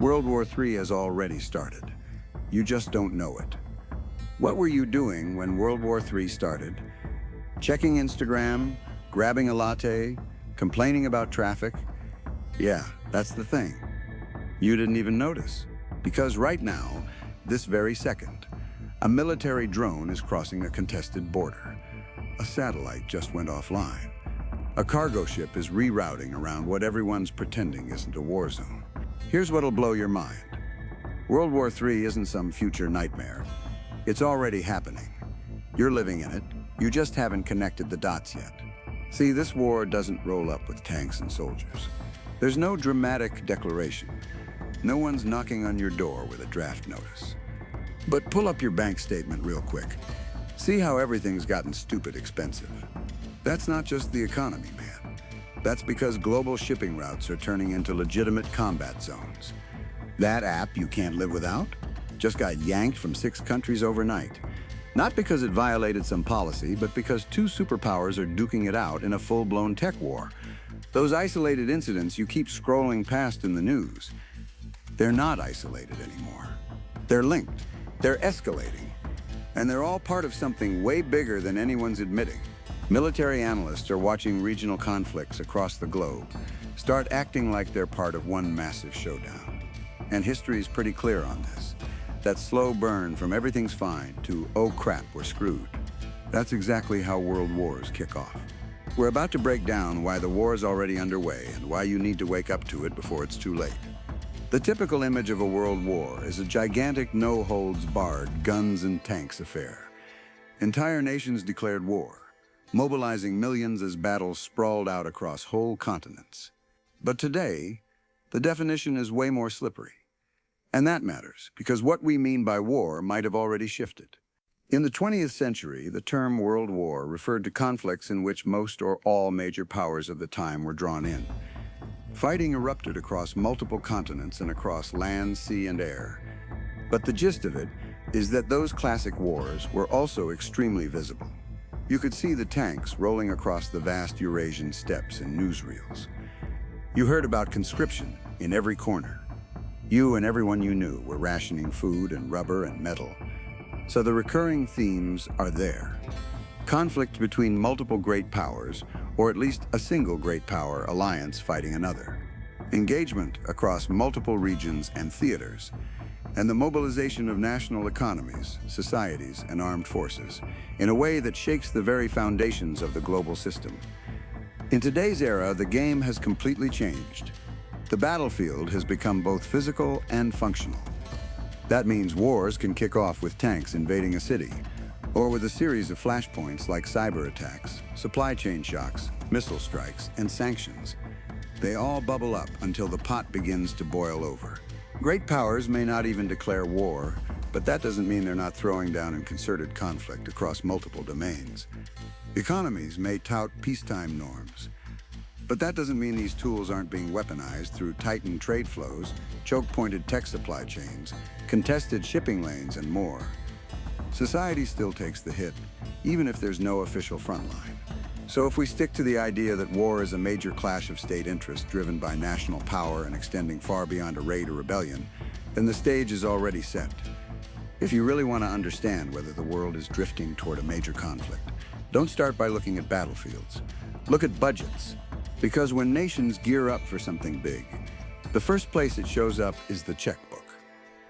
World War III has already started. You just don't know it. What were you doing when World War III started? Checking Instagram, grabbing a latte, complaining about traffic? Yeah, that's the thing. You didn't even notice. Because right now, this very second, a military drone is crossing a contested border. A satellite just went offline. A cargo ship is rerouting around what everyone's pretending isn't a war zone. Here's what'll blow your mind. World War III isn't some future nightmare. It's already happening. You're living in it. You just haven't connected the dots yet. See, this war doesn't roll up with tanks and soldiers. There's no dramatic declaration. No one's knocking on your door with a draft notice. But pull up your bank statement real quick. See how everything's gotten stupid expensive. That's not just the economy, man. That's because global shipping routes are turning into legitimate combat zones. That app you can't live without just got yanked from 6 countries overnight. Not because it violated some policy, but because 2 superpowers are duking it out in a full-blown tech war. Those isolated incidents you keep scrolling past in the news, they're not isolated anymore. They're linked, they're escalating, and they're all part of something way bigger than anyone's admitting. Military analysts are watching regional conflicts across the globe start acting like they're part of one massive showdown. And history is pretty clear on this. That slow burn from everything's fine to, oh crap, we're screwed. That's exactly how world wars kick off. We're about to break down why the war is already underway and why you need to wake up to it before it's too late. The typical image of a world war is a gigantic no-holds-barred guns and tanks affair. Entire nations declared war, mobilizing millions as battles sprawled out across whole continents. But today, the definition is way more slippery. And that matters, because what we mean by war might have already shifted. In the 20th century, the term World War referred to conflicts in which most or all major powers of the time were drawn in. Fighting erupted across multiple continents and across land, sea, and air. But the gist of it is that those classic wars were also extremely visible. You could see the tanks rolling across the vast Eurasian steppes in newsreels. You heard about conscription in every corner. You and everyone you knew were rationing food and rubber and metal. So the recurring themes are there. Conflict between multiple great powers, or at least a single great power alliance fighting another. Engagement across multiple regions and theaters, and the mobilization of national economies, societies, and armed forces in a way that shakes the very foundations of the global system. In today's era, the game has completely changed. The battlefield has become both physical and functional. That means wars can kick off with tanks invading a city, or with a series of flashpoints like cyber attacks, supply chain shocks, missile strikes, and sanctions. They all bubble up until the pot begins to boil over. Great powers may not even declare war, but that doesn't mean they're not throwing down in concerted conflict across multiple domains. Economies may tout peacetime norms, but that doesn't mean these tools aren't being weaponized through tightened trade flows, choke-pointed tech supply chains, contested shipping lanes, and more. Society still takes the hit, even if there's no official front line. So if we stick to the idea that war is a major clash of state interests driven by national power and extending far beyond a raid or rebellion, then the stage is already set. If you really want to understand whether the world is drifting toward a major conflict, don't start by looking at battlefields. Look at budgets. Because when nations gear up for something big, the first place it shows up is the checkbook.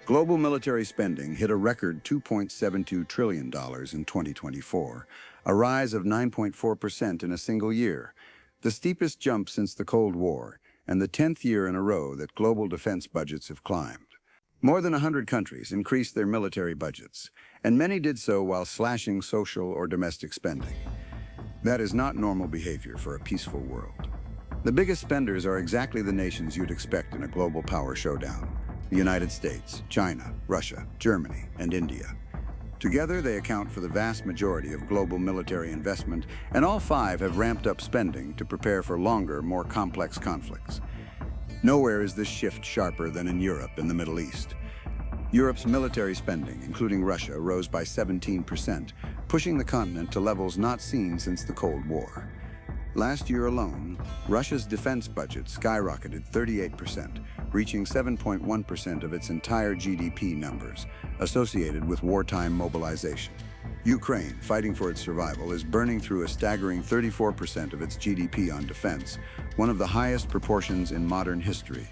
Global military spending hit a record $2.72 trillion in 2024, a rise of 9.4% in a single year, the steepest jump since the Cold War, and the 10th year in a row that global defense budgets have climbed. More than 100 countries increased their military budgets, and many did so while slashing social or domestic spending. That is not normal behavior for a peaceful world. The biggest spenders are exactly the nations you'd expect in a global power showdown: the United States, China, Russia, Germany, and India. Together, they account for the vast majority of global military investment, and all 5 have ramped up spending to prepare for longer, more complex conflicts. Nowhere is this shift sharper than in Europe and the Middle East. Europe's military spending, including Russia, rose by 17%, pushing the continent to levels not seen since the Cold War. Last year alone, Russia's defense budget skyrocketed 38%, reaching 7.1% of its entire GDP numbers, associated with wartime mobilization. Ukraine, fighting for its survival, is burning through a staggering 34% of its GDP on defense, one of the highest proportions in modern history.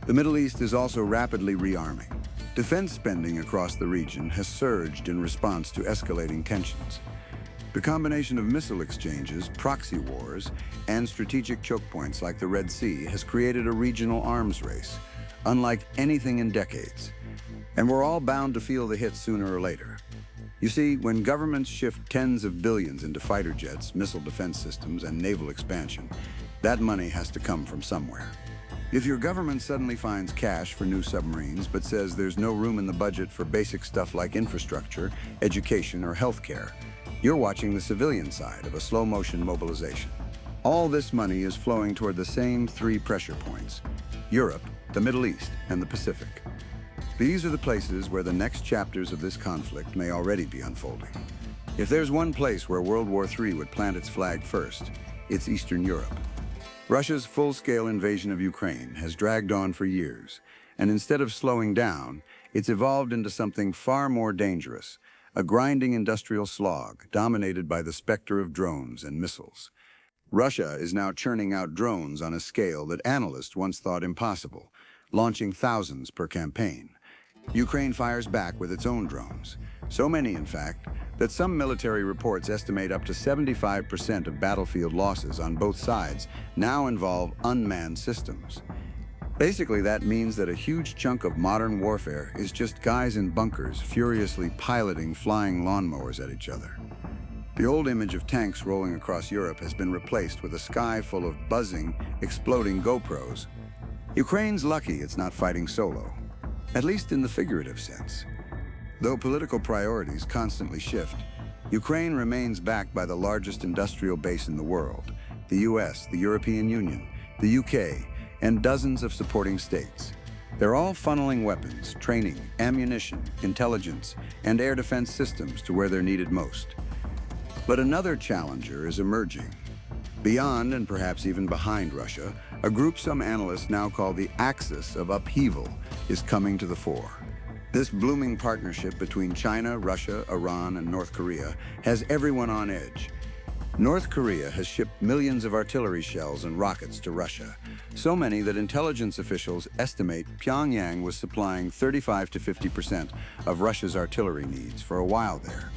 The Middle East is also rapidly rearming. Defense spending across the region has surged in response to escalating tensions. The combination of missile exchanges, proxy wars, and strategic choke points like the Red Sea has created a regional arms race, unlike anything in decades. And we're all bound to feel the hit sooner or later. You see, when governments shift tens of billions into fighter jets, missile defense systems, and naval expansion, that money has to come from somewhere. If your government suddenly finds cash for new submarines but says there's no room in the budget for basic stuff like infrastructure, education, or healthcare, you're watching the civilian side of a slow-motion mobilization. All this money is flowing toward the same three pressure points: Europe, the Middle East, and the Pacific. These are the places where the next chapters of this conflict may already be unfolding. If there's one place where World War III would plant its flag first, it's Eastern Europe. Russia's full-scale invasion of Ukraine has dragged on for years, and instead of slowing down, it's evolved into something far more dangerous: a grinding industrial slog dominated by the specter of drones and missiles. Russia is now churning out drones on a scale that analysts once thought impossible, launching thousands per campaign. Ukraine fires back with its own drones, so many, in fact, that some military reports estimate up to 75% of battlefield losses on both sides now involve unmanned systems. Basically, that means that a huge chunk of modern warfare is just guys in bunkers furiously piloting flying lawnmowers at each other. The old image of tanks rolling across Europe has been replaced with a sky full of buzzing, exploding GoPros. Ukraine's lucky it's not fighting solo, at least in the figurative sense. Though political priorities constantly shift, Ukraine remains backed by the largest industrial base in the world: the US, the European Union, the UK, and dozens of supporting states. They're all funneling weapons, training, ammunition, intelligence, and air defense systems to where they're needed most. But another challenger is emerging. Beyond, and perhaps even behind Russia, a group some analysts now call the axis of upheaval is coming to the fore. This blooming partnership between China, Russia, Iran, and North Korea has everyone on edge. North Korea has shipped millions of artillery shells and rockets to Russia, so many that intelligence officials estimate Pyongyang was supplying 35 to 50% of Russia's artillery needs for a while there.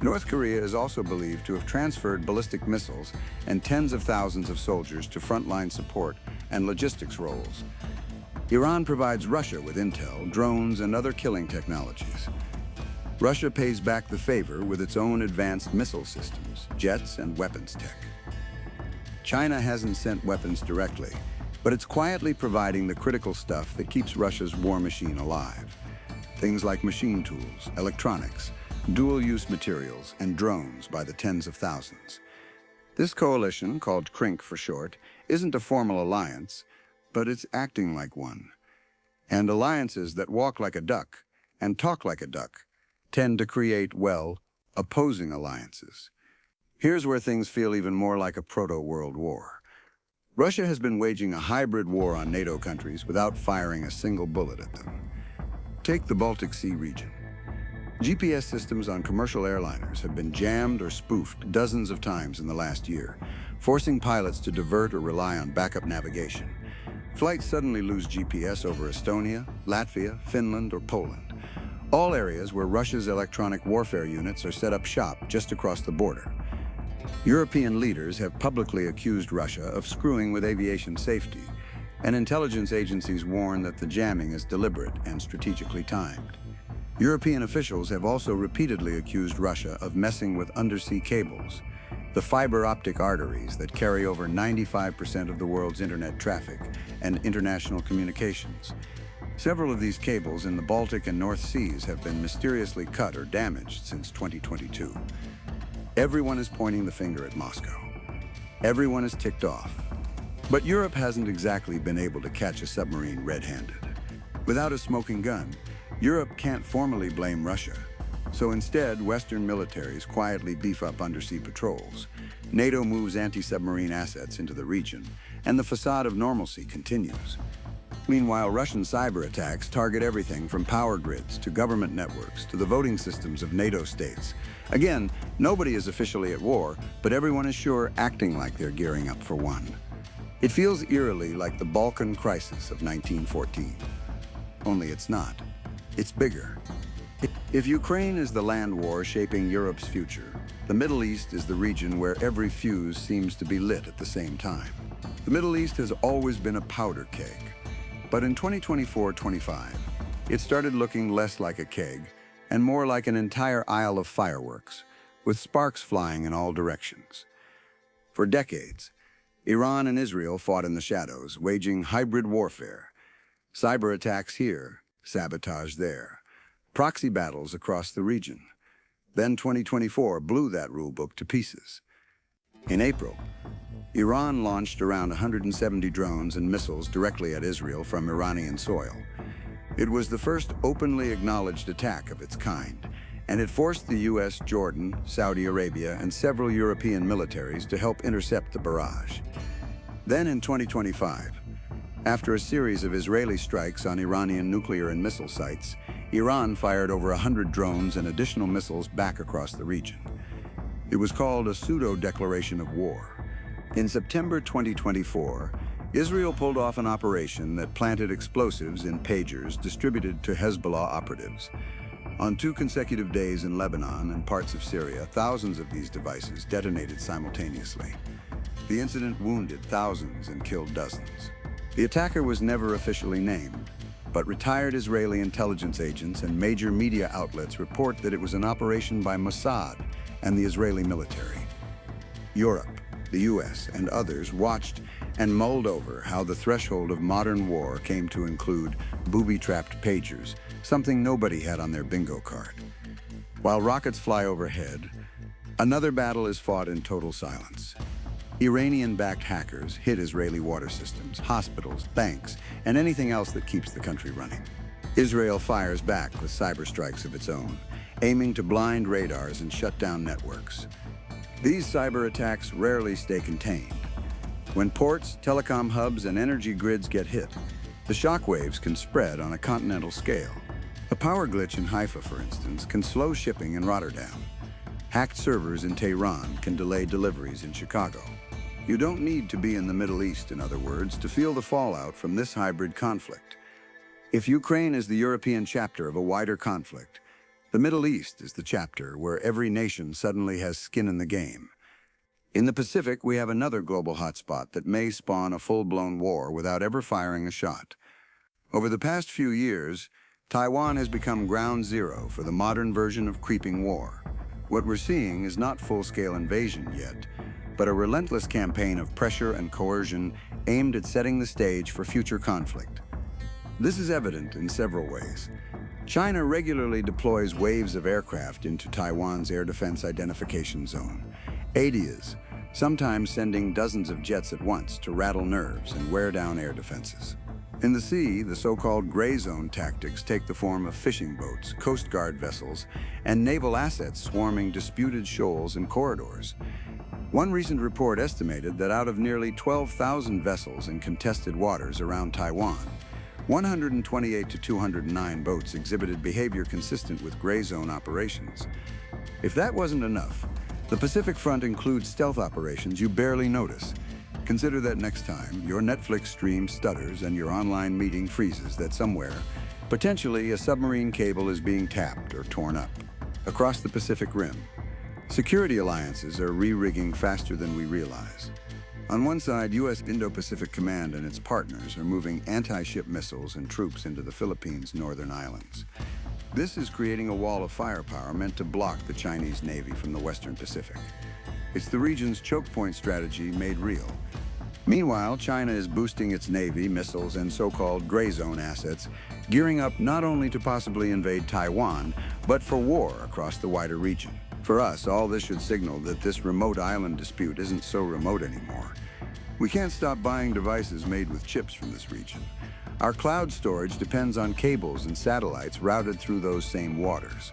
North Korea is also believed to have transferred ballistic missiles and tens of thousands of soldiers to frontline support and logistics roles. Iran provides Russia with intel, drones, and other killing technologies. Russia pays back the favor with its own advanced missile systems, jets, and weapons tech. China hasn't sent weapons directly, but it's quietly providing the critical stuff that keeps Russia's war machine alive. Things like machine tools, electronics, dual-use materials, and drones by the tens of thousands. This coalition, called CRINC for short, isn't a formal alliance, but it's acting like one. And alliances that walk like a duck and talk like a duck tend to create, well, opposing alliances. Here's where things feel even more like a proto-world war. Russia has been waging a hybrid war on NATO countries without firing a single bullet at them. Take the Baltic Sea region. GPS systems on commercial airliners have been jammed or spoofed dozens of times in the last year, forcing pilots to divert or rely on backup navigation. Flights suddenly lose GPS over Estonia, Latvia, Finland, or Poland, all areas where Russia's electronic warfare units are set up shop just across the border. European leaders have publicly accused Russia of screwing with aviation safety, and intelligence agencies warn that the jamming is deliberate and strategically timed. European officials have also repeatedly accused Russia of messing with undersea cables, the fiber optic arteries that carry over 95% of the world's internet traffic and international communications. Several of these cables in the Baltic and North Seas have been mysteriously cut or damaged since 2022. Everyone is pointing the finger at Moscow. Everyone is ticked off. But Europe hasn't exactly been able to catch a submarine red-handed. Without a smoking gun, Europe can't formally blame Russia. So instead, Western militaries quietly beef up undersea patrols. NATO moves anti-submarine assets into the region, and the facade of normalcy continues. Meanwhile, Russian cyber attacks target everything from power grids to government networks to the voting systems of NATO states. Again, nobody is officially at war, but everyone is sure acting like they're gearing up for one. It feels eerily like the Balkan crisis of 1914. Only it's not. It's bigger. If Ukraine is the land war shaping Europe's future, the Middle East is the region where every fuse seems to be lit at the same time. The Middle East has always been a powder keg. But in 2024-25, it started looking less like a keg and more like an entire aisle of fireworks, with sparks flying in all directions. For decades, Iran and Israel fought in the shadows, waging hybrid warfare. Cyber attacks here, sabotage there, proxy battles across the region. Then 2024 blew that rulebook to pieces. In April, Iran launched around 170 drones and missiles directly at Israel from Iranian soil. It was the first openly acknowledged attack of its kind, and it forced the US, Jordan, Saudi Arabia, and several European militaries to help intercept the barrage. Then in 2025, after a series of Israeli strikes on Iranian nuclear and missile sites, Iran fired over 100 drones and additional missiles back across the region. It was called a pseudo-declaration of war. In September 2024, Israel pulled off an operation that planted explosives in pagers distributed to Hezbollah operatives. On 2 consecutive days in Lebanon and parts of Syria, thousands of these devices detonated simultaneously. The incident wounded thousands and killed dozens. The attacker was never officially named, but retired Israeli intelligence agents and major media outlets report that it was an operation by Mossad and the Israeli military. Europe, the US, and others watched and mulled over how the threshold of modern war came to include booby-trapped pagers, something nobody had on their bingo card. While rockets fly overhead, another battle is fought in total silence. Iranian-backed hackers hit Israeli water systems, hospitals, banks, and anything else that keeps the country running. Israel fires back with cyber strikes of its own, aiming to blind radars and shut down networks. These cyber attacks rarely stay contained. When ports, telecom hubs, and energy grids get hit, the shockwaves can spread on a continental scale. A power glitch in Haifa, for instance, can slow shipping in Rotterdam. Hacked servers in Tehran can delay deliveries in Chicago. You don't need to be in the Middle East, in other words, to feel the fallout from this hybrid conflict. If Ukraine is the European chapter of a wider conflict, the Middle East is the chapter where every nation suddenly has skin in the game. In the Pacific, we have another global hotspot that may spawn a full-blown war without ever firing a shot. Over the past few years, Taiwan has become ground zero for the modern version of creeping war. What we're seeing is not full-scale invasion yet, but a relentless campaign of pressure and coercion aimed at setting the stage for future conflict. This is evident in several ways. China regularly deploys waves of aircraft into Taiwan's air defense identification zone, ADIAs, sometimes sending dozens of jets at once to rattle nerves and wear down air defenses. In the sea, the so-called gray zone tactics take the form of fishing boats, Coast Guard vessels, and naval assets swarming disputed shoals and corridors. One recent report estimated that out of nearly 12,000 vessels in contested waters around Taiwan, 128 to 209 boats exhibited behavior consistent with gray zone operations. If that wasn't enough, the Pacific Front includes stealth operations you barely notice. Consider that next time your Netflix stream stutters and your online meeting freezes, that somewhere, potentially a submarine cable is being tapped or torn up. Across the Pacific Rim, security alliances are re-rigging faster than we realize. On one side, U.S. Indo-Pacific Command and its partners are moving anti-ship missiles and troops into the Philippines' northern islands. This is creating a wall of firepower meant to block the Chinese Navy from the Western Pacific. It's the region's choke point strategy made real. Meanwhile, China is boosting its Navy, missiles, and so-called gray zone assets, gearing up not only to possibly invade Taiwan, but for war across the wider region. For us, all this should signal that this remote island dispute isn't so remote anymore. We can't stop buying devices made with chips from this region. Our cloud storage depends on cables and satellites routed through those same waters,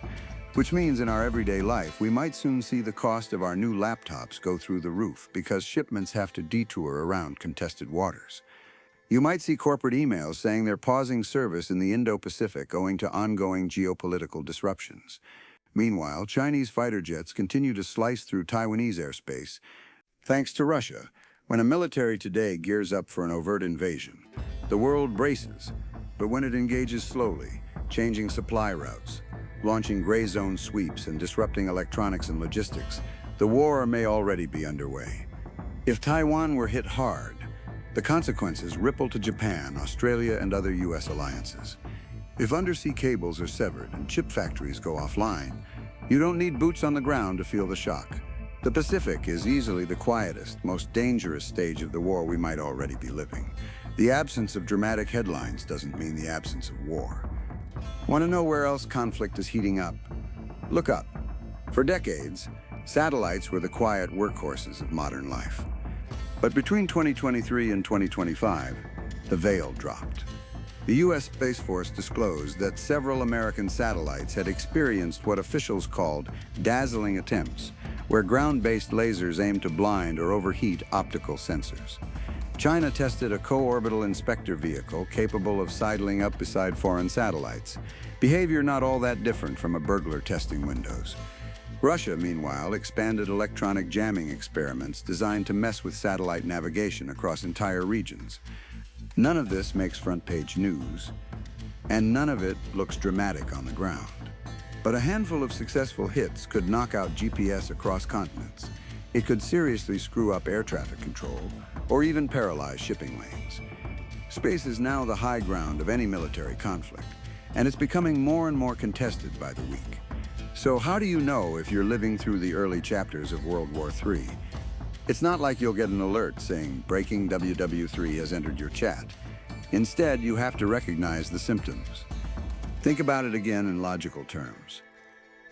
which means in our everyday life, we might soon see the cost of our new laptops go through the roof because shipments have to detour around contested waters. You might see corporate emails saying they're pausing service in the Indo-Pacific owing to ongoing geopolitical disruptions. Meanwhile, Chinese fighter jets continue to slice through Taiwanese airspace, thanks to Russia. When a military today gears up for an overt invasion, the world braces. But when it engages slowly, changing supply routes, launching gray zone sweeps and disrupting electronics and logistics, the war may already be underway. If Taiwan were hit hard, the consequences ripple to Japan, Australia, and other U.S. alliances. If undersea cables are severed and chip factories go offline, you don't need boots on the ground to feel the shock. The Pacific is easily the quietest, most dangerous stage of the war we might already be living. The absence of dramatic headlines doesn't mean the absence of war. Want to know where else conflict is heating up? Look up. For decades, satellites were the quiet workhorses of modern life. But between 2023 and 2025, the veil dropped. The U.S. Space Force disclosed that several American satellites had experienced what officials called dazzling attempts, where ground-based lasers aimed to blind or overheat optical sensors. China tested a co-orbital inspector vehicle capable of sidling up beside foreign satellites, behavior not all that different from a burglar testing windows. Russia, meanwhile, expanded electronic jamming experiments designed to mess with satellite navigation across entire regions. None of this makes front-page news, and none of it looks dramatic on the ground. But a handful of successful hits could knock out GPS across continents. It could seriously screw up air traffic control, or even paralyze shipping lanes. Space is now the high ground of any military conflict, and it's becoming more and more contested by the week. So how do you know if you're living through the early chapters of World War III? It's not like you'll get an alert saying, "Breaking WW3 has entered your chat." Instead, you have to recognize the symptoms. Think about it again in logical terms.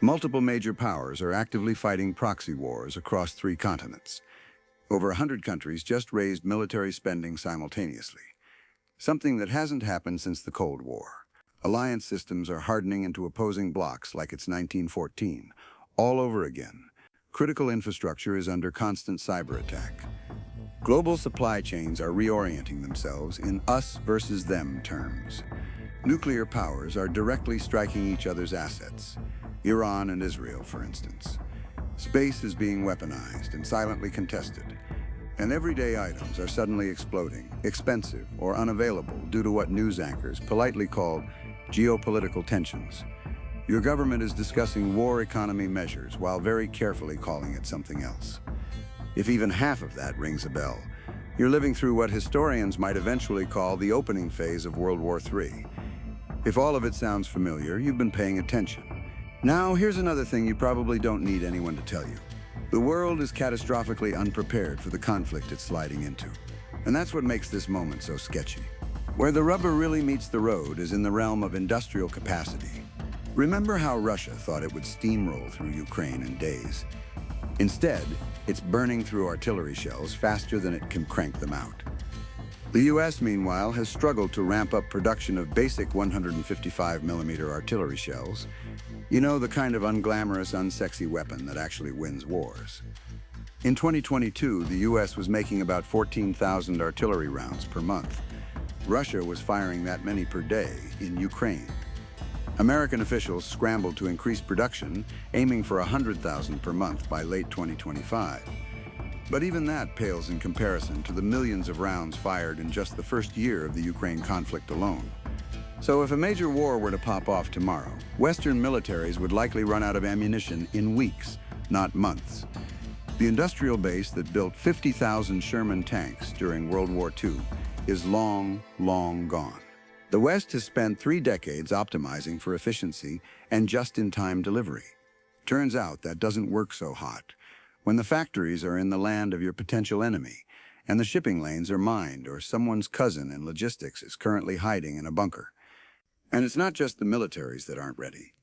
Multiple major powers are actively fighting proxy wars across 3 continents. Over 100 countries just raised military spending simultaneously, something that hasn't happened since the Cold War. Alliance systems are hardening into opposing blocs like it's 1914, all over again. Critical infrastructure is under constant cyber attack. Global supply chains are reorienting themselves in us versus them terms. Nuclear powers are directly striking each other's assets. Iran and Israel, for instance. Space is being weaponized and silently contested. And everyday items are suddenly exploding, expensive, or unavailable due to what news anchors politely call geopolitical tensions. Your government is discussing war economy measures while very carefully calling it something else. If even half of that rings a bell, you're living through what historians might eventually call the opening phase of World War III. If all of it sounds familiar, you've been paying attention. Now, here's another thing you probably don't need anyone to tell you. The world is catastrophically unprepared for the conflict it's sliding into. And that's what makes this moment so sketchy. Where the rubber really meets the road is in the realm of industrial capacity. Remember how Russia thought it would steamroll through Ukraine in days? Instead, it's burning through artillery shells faster than it can crank them out. The U.S., meanwhile, has struggled to ramp up production of basic 155mm artillery shells. You know, the kind of unglamorous, unsexy weapon that actually wins wars. In 2022, the U.S. was making about 14,000 artillery rounds per month. Russia was firing that many per day in Ukraine. American officials scrambled to increase production, aiming for 100,000 per month by late 2025. But even that pales in comparison to the millions of rounds fired in just the first year of the Ukraine conflict alone. So if a major war were to pop off tomorrow, Western militaries would likely run out of ammunition in weeks, not months. The industrial base that built 50,000 Sherman tanks during World War II is long, long gone. The West has spent 3 decades optimizing for efficiency and just-in-time delivery. Turns out that doesn't work so hot when the factories are in the land of your potential enemy, and the shipping lanes are mined, or someone's cousin in logistics is currently hiding in a bunker. And it's not just the militaries that aren't ready.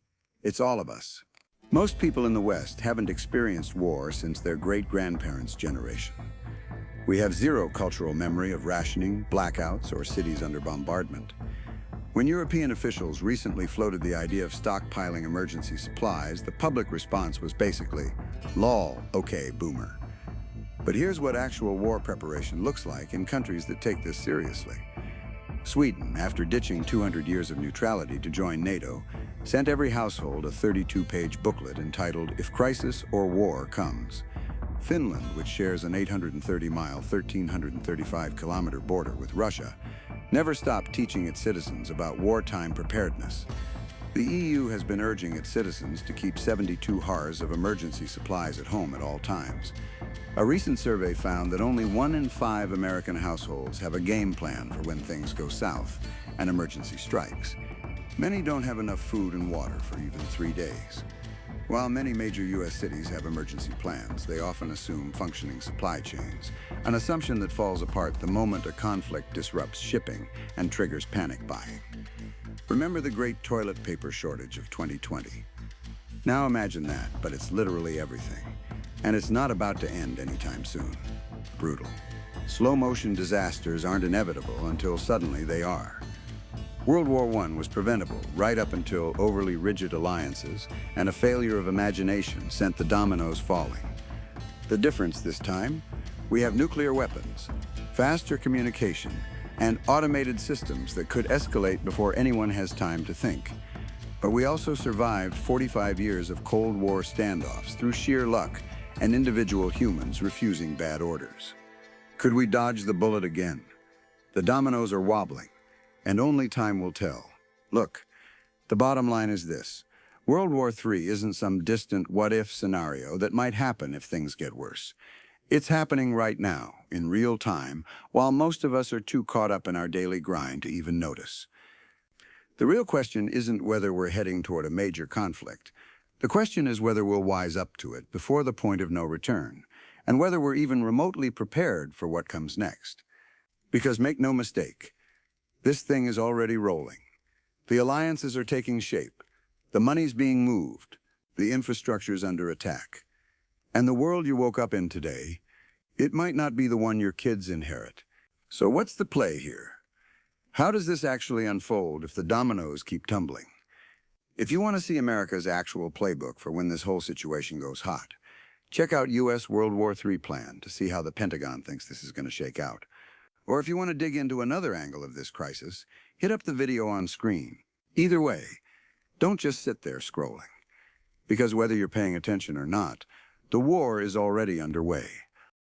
It's all of us. Most people in the West haven't experienced war since their great-grandparents' generation. We have zero cultural memory of rationing, blackouts, or cities under bombardment. When European officials recently floated the idea of stockpiling emergency supplies, the public response was basically, "Lol, okay, boomer." But here's what actual war preparation looks like in countries that take this seriously. Sweden, after ditching 200 years of neutrality to join NATO, sent every household a 32-page booklet entitled If Crisis or War Comes. Finland, which shares an 830-mile, 1,335-kilometer border with Russia, never stopped teaching its citizens about wartime preparedness. The EU has been urging its citizens to keep 72 jars of emergency supplies at home at all times. A recent survey found that only 1 in 5 American households have a game plan for when things go south and emergency strikes. Many don't have enough food and water for even 3 days. While many major U.S. cities have emergency plans, they often assume functioning supply chains, an assumption that falls apart the moment a conflict disrupts shipping and triggers panic buying. Remember the great toilet paper shortage of 2020? Now imagine that, but it's literally everything. And it's not about to end anytime soon. Brutal. Slow-motion disasters aren't inevitable until suddenly they are. World War I was preventable right up until overly rigid alliances and a failure of imagination sent the dominoes falling. The difference this time? We have nuclear weapons, faster communication, and automated systems that could escalate before anyone has time to think. But we also survived 45 years of Cold War standoffs through sheer luck and individual humans refusing bad orders. Could we dodge the bullet again? The dominoes are wobbling, and only time will tell. Look, the bottom line is this. World War III isn't some distant what-if scenario that might happen if things get worse. It's happening right now, in real time, while most of us are too caught up in our daily grind to even notice. The real question isn't whether we're heading toward a major conflict. The question is whether we'll wise up to it before the point of no return, and whether we're even remotely prepared for what comes next. Because make no mistake, this thing is already rolling. The alliances are taking shape. The money's being moved. The infrastructure's under attack. And the world you woke up in today, it might not be the one your kids inherit. So what's the play here? How does this actually unfold if the dominoes keep tumbling? If you want to see America's actual playbook for when this whole situation goes hot, check out U.S. World War III plan to see how the Pentagon thinks this is going to shake out. Or if you want to dig into another angle of this crisis, hit up the video on screen. Either way, don't just sit there scrolling. Because whether you're paying attention or not, the war is already underway.